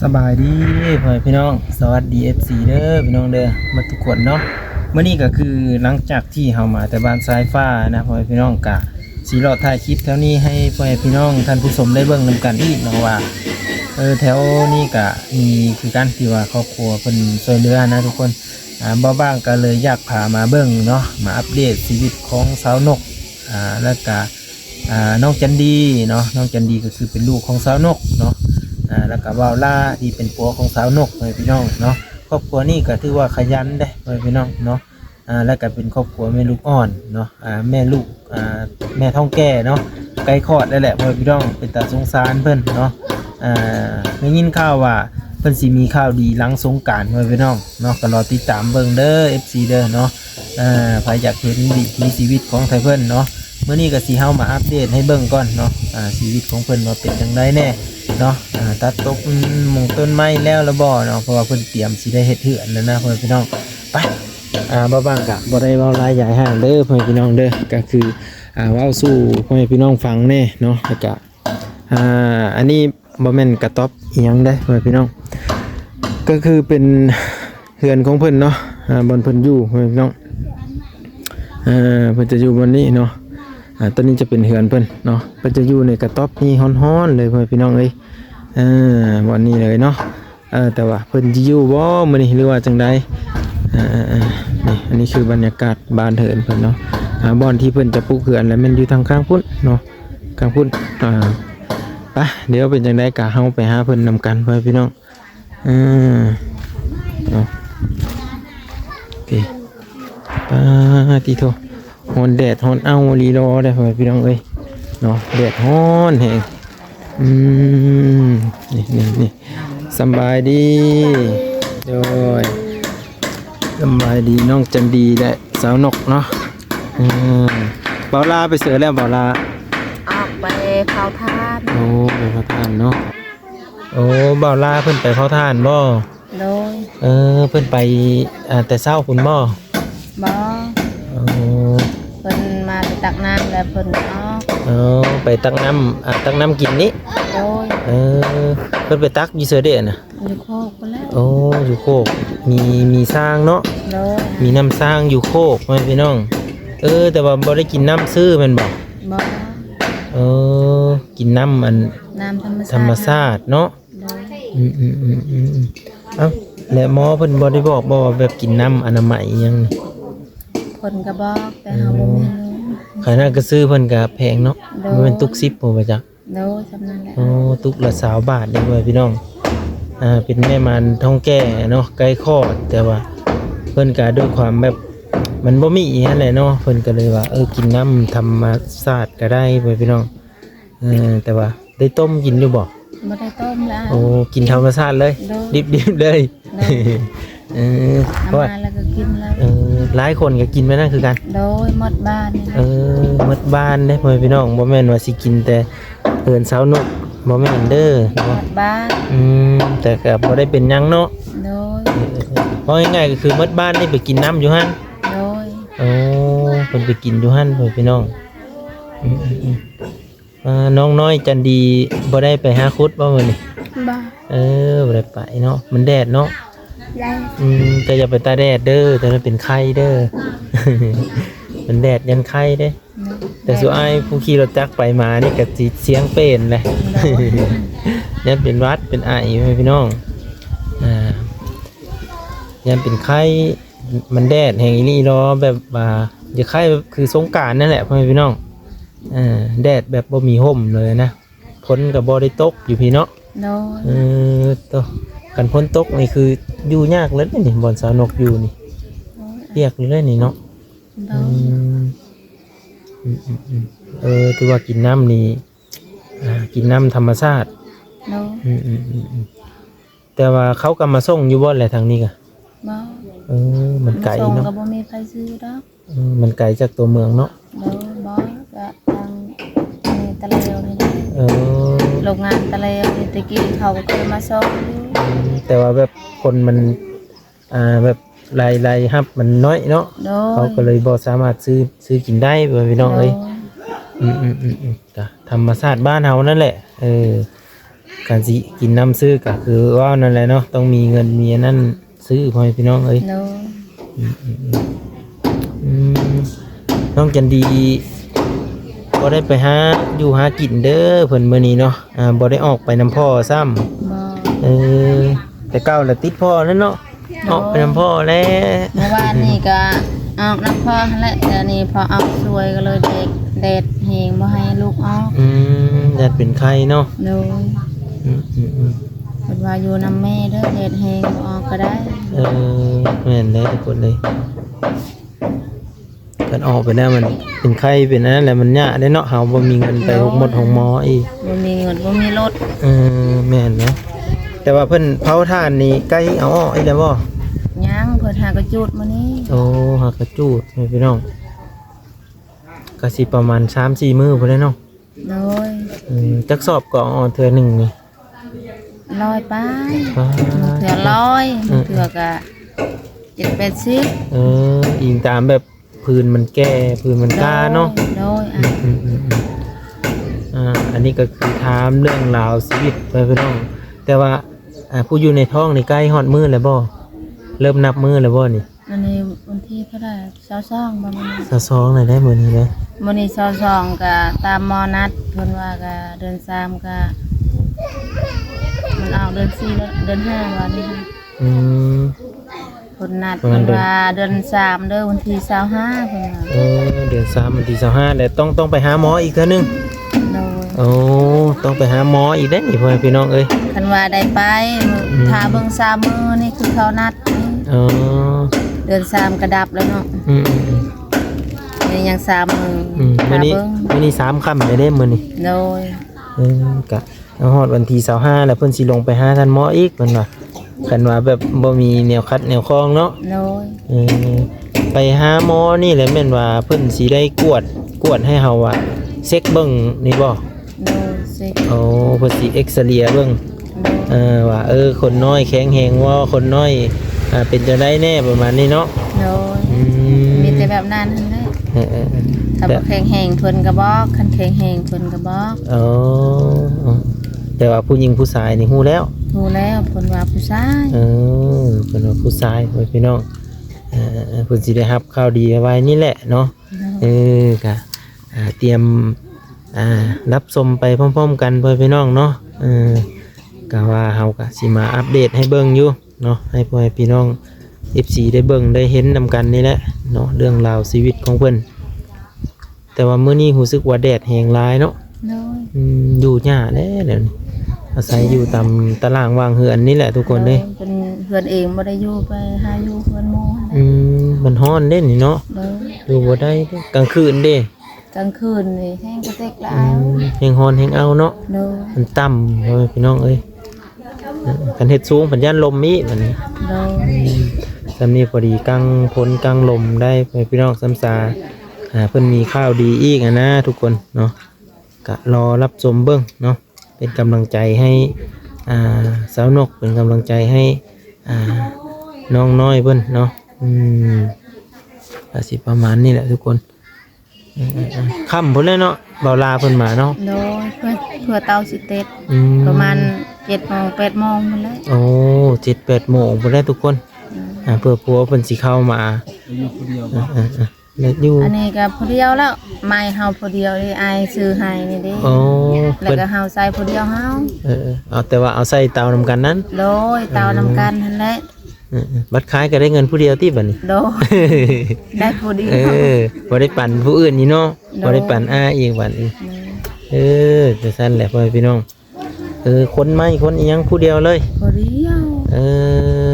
สบายดีพ่อพี่น้องสวัสดี FC เด้อพี่น้องเด้อมาทุกคนเนาะเมื่อนี้ก็คือหลังจากที่เฮามาแต่บ้านสายฟ้านะพ่อพี่น้องกะสิรอถ่ายคลิปแถวนี้ให้พ่อพี่น้องท่านผู้ชมได้เบิ่งนำกันอีกเนาะว่าแถวนี้ก็มีคือการที่ว่าครอบครัวเพิ่นช่วยเหลือนะทุกคนบ่บ้างก็เลยอยากพามาเบิ่งเนาะมาอัปเดตชีวิตของสาวนกแล้วก็น้องจันดีเนาะน้องจันดีก็คือเป็นลูกของสาวนกเนาะแล้วก็ว่าวล่าที่เป็นผัวของสาวนกเลยพี่น้องเนาะครอบครัวนี้ก็ถือว่าขยันได้เลยพี่น้องเนาะแล้วก็เป็นครอบครัวแม่ลูกอ่อนเนาะแม่ลูกแม่ท้องแก่เนาะไกลคลอดได้แหละพี่น้องเป็นตาสงสารเพิ่นเนาะได้ยินข่าวว่าเพิ่นสิมีข่าวดีหลังสงกรานต์พี่น้องเนาะก็รอติดตามเบิ่งเด้อ FC เด้อเนาะใครอยากเห็นวิถีชีวิตของไทเพิ่นเนาะเมื่อนี้ก็สิเฮามาอัปเดตให้เบิ่งก่อนเนาะชีวิตของเพิ่นว่าเป็นจังไดแน่เนาะตัดตกหมู่ต้นไม้แล้วละบ่เนาะเพราะว่าเพิ่นเตรียมสิได้เฮ็ดเฮือนแล้วนะพี่น้องไปบ่บางกะบ่ได้เว้าหลายใหญ่ห่างเด้อพี่น้องเด้อก็คือเว้าสู่พี่น้องฟังแน่เนาะแล้วก็อันนี้บ่แม่นกระต๊อบอีหยังได้พี่น้องก็คือเป็นเฮือนของเพิ่นเนาะบนเพิ่นอยู่พี่น้องเพิ่นจะอยู่บนนี้เนาะตอนนี้จะเป็นเฮือนเพิ่นเนาะเพิ่นจะอยู่ในกระต๊อบนี่ฮ้อนๆเลยพี่น้องเอ้ยวันนี้เลยเนาะแต่ว่าเพิ่นสิอยู่บ่มื้อนี้หรือว่าจังไดนี่อันนี้คือบรรยากาศบ้านเฮือนเพิ่นเนาะบ่อนที่เพิ่นจะปลูกเฮือนแล้วมันอยู่ทางข้างพุ่นเนาะข้างพุ่นไปเดี๋ยวเป็นจังได๋ก็เฮาไปหาเพิ่นนำกันพี่น้องเนาะโอเคติโทฮอนแดดฮอนเอาลีรอได้พี่น้องเอ้ยเนาะแดดฮ้อนแฮงนี่สบายดีโดยสบายดีน้องจันดีและสาวนกเนาะเบาลาไปเสือแล้วเบาลาออกไปเผาทานโอ้ไปเผาทานเนาะโอ้เบาลาเพิ่นไปเผาทานบ่โดยเพิ่นไปแต่เช้าคุณบ่เพิ่นมาไปตักน้ำแล้วเพิ่นออกไปตักน้ำกินนี่โดยเพิ่นไปตักอยู่เสือเด้น่ะอยู่โคกไปแล้วอยู่โคกมีสร้างเนาะมีน้ำสร้างอยู่โคกพี่น้องแต่ว่าบ่ได้กินน้ำซื้อมันบ่กินน้ำธรรมชาติเนาะแล้วหมอเพิ่นบ่ได้บอกบ่ว่าแบบกินน้ำอนามัยอิหยังเพิ่นก็บอกแต่เฮาบ่มีเงินขนาดก็ซื้อเพิ่นก็แพงเนาะมันเป็นตุก10บ่ว่าจักโดยจำนั้นแหละตุกละ20 บาทได้พี่น้องเป็นแม่มันท้องแก่เนาะใกล้คลอดแต่ว่าเพิ่นก็ด้วยความแบบมันบ่มีอีหยังแหละเนาะเพิ่นก็เลยว่ากินน้ำธรรมชาติก็ได้พี่น้องแต่ว่าได้ต้มกินอยู่บ่ได้ต้มแล้วกินธรรมชาติเลยดิบๆเลยเพราะว่าแล้วก็กินแล้วหลายคนก็กินไปนั่นคือกันโดยหมดบ้านหมดบ้านเด้พี่น้องบ่แม่นว่าสิกินแต่เอิ้นสาวนกบ่แม่นเด้อหมดบ้านแต่ก็บ่ได้เป็นหยังเนาะโดยเพราะง่ายๆก็คือหมดบ้านนี่ไปกินน้ำอยู่หั่นโดยเพิ่นไปกินอยู่หั่นพี่น้องน้องน้อยจันดีบ่ได้ไปหาคุดบ่มื้อนี้บ่ได้ไปเนาะมันแดดเนาะแต่อย่าไปตาแดดเด้อแต่มันเป็นไข้เด้อมันแดดยันไข้เด้แต่สุดท้ายผู้ขี่รถจักรไปมานี่ก็สิเสียงเป็นเลยยันเป็นวัดเป็นไอพี่น้องยันเป็นไข้มันแดดแห่งนี้รอแบบว่าจะไข้คือสงกรานต์นั่นแหละพี่น้องแดดแบบบ่มีห่มเลยนะพ้นกับบ่ได้ตกอยู่พี่เนาะตัวกันพ้นตกนี่คืออยู่ยากเลยนี่บอนสาวนกอยู่นี่เปียกเลยนี่เนาะถือว่ากินน้ำนี่กินน้ำธรรมชาติแต่ว่าเขากำมาส่งอยู่บ่แหละทางนี้กะมันไกลเนาะมันไกลจากตัวเมืองเนาะตะเลวนี่โรงงานตะเลวนี่ตะกี้เขาก็เคยมาส่งแต่ว่าแบบคนมันแบบรายฮับมันน้อยเนาะเขาก็เลยบ่สามารถซื้อกินได้พี่น้องเอ้ยธรรมชาติบ้านเฮานั่นแหละ การสิกินน้ำซื้อก็คือว่านั่นแหละเนาะต้องมีเงินมีอันนั้นซื้อพ่อแม่พี่น้องเอ้ย โดย อืมน้องจันดีบ่ได้ไปหาอยู่หากินเด้อเพิ่นมื้อนี้เนาะบ่ได้ออกไปนำพ่อซ้ำ บ่ แต่เก่าละติดพ่อนั่นเนาะออกไปนำพ่อแล้ว เมื่อวานนี่ก็ออกน้ำพ่อหั่นแหละแต่นี่พอออกสวยก็เลยเด็ดแหงบ่ให้ลูกออก แดดเป็นไข้เนาะ โดย อืม เพิ่นว่าอยู่นำแม่เด้อเด็ดแหงบ่ออกก็ได้ แม่นเลยทุกคนเลยกันออกไปแล้วมันเป็นไข้เป็นอันนั้นแหละมันยากได้เนาะเฮาบ่มีเงินไปหมดของหมออีก บ่มีเงินบ่มีรถ แม่นเนาะแต่ว่าเพิ่นเผาถ่านนี่ใกล้เอาออกอีกแล้วบ่ ยังเพิ่นหากระจุดมื้อนี้ โอ้หากระจูดพี่น้องก็สิประมาณ 3-4 มื้อพุ่นแหละเนาะ โดย จักสอบก็เอาเทื่อหนึงนี่ ลอยไป ว้า เถื่อลอยเถื่อก็7-80อิงตามแบบพื้นมันแก่พื้นมันกล้าเนาะ โดย อันนี้ก็คือถามเรื่องราวชีวิตไปพี่น้องแต่ว่าผู้อยู่ในท้องนี่ใกล้ฮอดมื้อแล้วบ่เริ่มนับมื้อแล้วบ่นี่ อันนี้วันที่เท่าไหร่22บ่มื้อนี้ 22เลยได้มื้อนี้นะ มื้อนี้22ก็ตามหมอนัดเพิ่นว่าก็เดือน3ก็มันออกเดือน4แล้วเดือน5ว่านี่ค่ะ อืม เพิ่นนัดเพิ่นว่าเดือน3เด้อวันที่25เพิ่นว่า เดือน3วันที่25แล้วต้องไปหาหมออีกเทื่อนึง โดย โอ้ต้องไปหาหมออีกได้อนี่พ่อแม่พี่น้องเอ้ย คันว่าได้ไปถ้าเบิ่ง3มื้อนี่คือเขานัด อ๋อ เดือน3ก็ดับแล้วเนาะ อืม นี่ยัง3มื้อ มื้ ถ้า อนี้ เบิ่ง มื้อนี้3ค่ำได้มื้อนี้ โดย กะฮอดวันที่25แล้วเพิ่นสิลงไปหาท่านหมออีกเพิ่นว่าคันว่าแบบบ่มีแนวคัดแนวคลองเนาะ โดย ไปหาหมอนี่แหละแม่นว่าเพิ่นสิได้กวดให้เฮาว่าเช็คเบิ่งนี่บ่ โดยสิ โอ้เพิ่นสิเอ็กซเรย์เบิ่ง โดย ว่าคนน้อยแข็งแรงว่าคนน้อยเป็นจังได๋แน่ประมาณนี้เนาะ โดยมีแต่แบบนั้นนั่นแหละถ้าบ่แข็งแรงเพิ่นก็บอกคันแข็งแรงเพิ่นก็บอก อ๋อแต่ว่าผู้หญิงผู้ชายนี่ฮู้แล้ว รู้แล้วเพิ่นว่าผู้ชาย เพิ่นว่าผู้ชายพี่น้องเพิ่นสิได้รับข่าวดีไว้นี่แหละเนาะก็เตรียมรับชมไปพร้อมๆกันพี่น้องเนาะก็ว่าเฮาก็สิมาอัปเดตให้เบิ่งอยู่เนาะให้พ่อพี่น้อง FC ได้เบิ่งได้เห็นนำกันนี่แหละเนาะเรื่องราวชีวิตของเพิ่นแต่ว่ามื้อนี้รู้สึกว่าแดดแรงหลายเนาะ โดย อยู่ยากเด้เดี๋ยวนี้อาศัยอยู่ตามตารางวางเฮือนนี่แหละทุกคนเด้ เป็นเพื่อนเองบ่ได้อยู่ไปหาอยู่เพื่อนหมู่ มันร้อนเด้นี่เนาะ โดย อยู่บ่ได้เด้กลางคืนเด้ กลางคืนนี่แห้งกระเตกหลาย แฮงร้อนแฮงเอาเนาะ โดย มันต่ำเว้ยพี่น้องเอ้ยกันเฮ็ดสูงปัญญาลมมีบัดนี้ โดย ซำนี้พอดีกลางพ้นกลางลมได้ไปพี่น้องซ้ำซาเพิ่นมีข้าวดีอีกนะทุกคนเนาะก็รอรับชมเบิ่งเนาะเป็นกำลังใจให้สาวนกเป็นกำลังใจให้น้องน้อยเพิ่นเนาะก็สิประมาณนี้แหละทุกคนค่ำพุ่นเลยเนาะเบาลาเพิ่นมาเนาะ โดยเพื่อเตาสิเต็ดประมาณ7 โมง 8 โมงนั่นแหละ โอ้7-8 โมงพุ่นได้ทุกคนเพื่อผัวเพิ่นสิเข้ามาแล้วอยู่ อันนี้ก็ผู้เดียวแล้วไม่เฮาผู้เดียวนี่อายซื้อให้นี่เด้ โอ้ แล้วก็เฮาใส่ผู้เดียวเฮา เอาแต่ว่าเอาใส่เตานำกันนั้น โดยเตานำกันนั่นแหละ บัดขายก็ได้เงินผู้เดียวที่บัดนี้ โดยได้ผู้เดียว บ่ได้ปั่นผู้อื่นนี่เนาะบ่ได้ปั่นอีกบัดนี้จะซั่นแหละพ่อพี่น้องคนใหม่คนอีหยังผู้เดียวเลย ผู้เดียว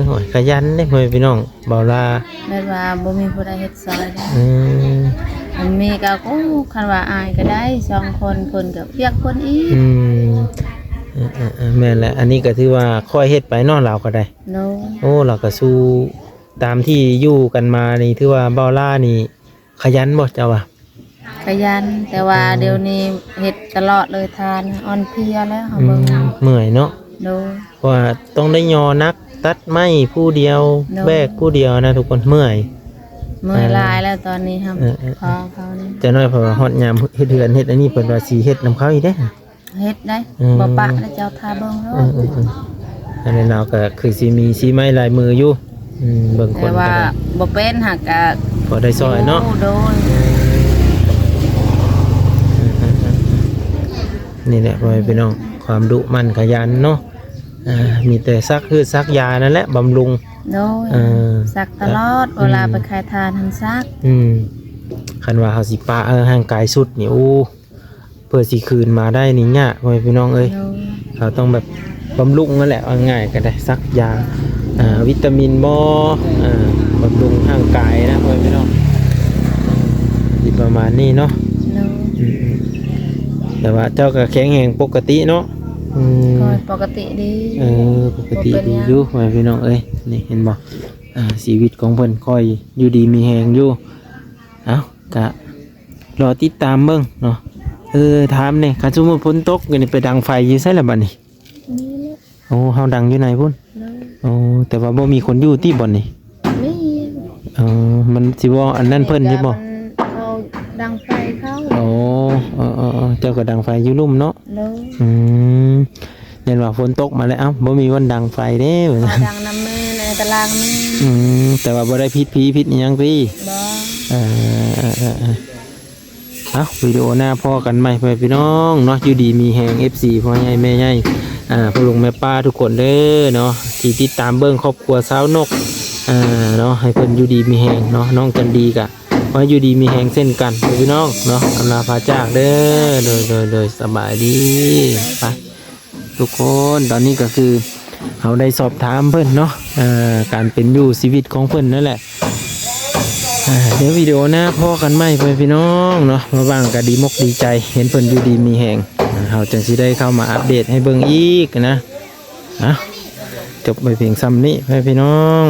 โหยขยันเด้พ่อพี่น้องเบาลา ได้ว่าบ่มีผู้ใดเฮ็ดซอยได้ มันมีก็คันว่าอายก็ได้2 คนคนก็เพียกคนอีก แม่นแหละอันนี้ก็ถือว่าค่อยเฮ็ดไปเนาะเราก็ได้ โน โอ้เราก็สู้ตามที่อยู่กันมานี่ถือว่าเบาล่านี่ขยันบ่เจ้าว่ะ ขยันแต่ว่าเดี๋ยวนี้เฮ็ดตลอดเลยทานอ่อนเพลียแล้วเฮาเบิ่ง เมื่อยเนาะ โน เพราะว่าต้องได้ยอนักตัดไม้ผู้เดียวแบกผู้เดียวนะทุกคนเมื่อย เมื่อยลายแล้วตอนนี้ครับพอเขานี่ จะน้อยเพราะว่าฮอดยามเฮ็ดเฮือนเฮ็ดอันนี้เพิ่นว่าสิเฮ็ดนำเขาอีกเด้ เฮ็ดได้บ่ปะแล้วเจ้าทาเบิ่งเนาะ อันนั้นเราก็คือสิมีสีไม้ลายมืออยู่เบิ่งคน แต่ว่า ก็ได้ บ่เป็นหักก็ พอได้ซอยเนาะ โดย นี่แหละพ่อแม่พี่น้องความดุมันขยันเนาะมีแต่ซักคือซักยานั่นแหละบำรุง โดยซักตลอดเวลาไปขายทานทันซัก คันว่าเฮาสิปะห่างกายสุดนี่โอ้เพื่อสิคืนมาได้นี่ยากพ่อแม่พี่น้องเอ้ย โดย เราต้องแบบบำรุงนั่นแหละเอาง่ายก็ได้ซักยาวิตามินบ่บำรุงร่างกายนะพ่อแม่พี่น้องที่ประมาณนี้เนาะ โดย แต่ว่าเจ้าก็แข็งแรงปกติเนาะ ก็ปกติดี ปกติดีอยู่พ่อแม่พี่น้องเอ้ยนี่เห็นบ่ชีวิตของเพิ่นค่อยอยู่ดีมีแฮงอยู่เอ้ากะรอติดตามเบิ่งเนาะถามนี่คันสมมุติฝนตกก็นี่ไปดังไฟอยู่ไสล่ะบัดนี้ นี่แหละ โอ้เฮาดังอยู่ไหนพุ่น โดย โอ้แต่ว่าบ่มีคนอยู่ที่บ่อนนี่ นี่ มันสิบ่อันนั้นเพิ่นใช่บ่ เขาดังไฟเข้า โอ้เจ้าก็ดังไฟอยู่ลุ่มเนาะ โดย เห็นว่าฝนตกมาแล้วเอ้าบ่มีวันดังไฟเด้ เขาดังน้ำมือในตารางมือ แต่ว่าบ่ได้พิษผีพิษอิหยังติ บ่ เอ้าวิดีโอหน้าพ่อกันใหม่พี่น้องเนาะอยู่ดีมีแฮง FC พ่อใหญ่แม่ใหญ่พ่อลุงแม่ป้าทุกคนเด้อเนาะที่ติดตามเบิ่งครอบครัวสาวนกเนาะให้เพิ่นอยู่ดีมีแฮงเนาะน้องจันดีกะขอให้อยู่ดีมีแฮงเช่นกันพี่น้องเนาะอำลาพาจากเด้อโดยสบายดีไปทุกคนตอนนี้ก็คือเขาได้สอบถามเพิ่นเนาะการเป็นอยู่ชีวิตของเพิ่นนั่นแหละเดี๋ยววิดีโอหน้าพ่อกันใหม่พี่น้องเนาะมาบ้างก็ดีมกดีใจเห็นเพิ่นอยู่ดีมีแฮงเราจังสิได้เข้ามาอัปเดตให้เบิ่งอีกนะจบไปเพียงซ้ำนี้พี่น้อง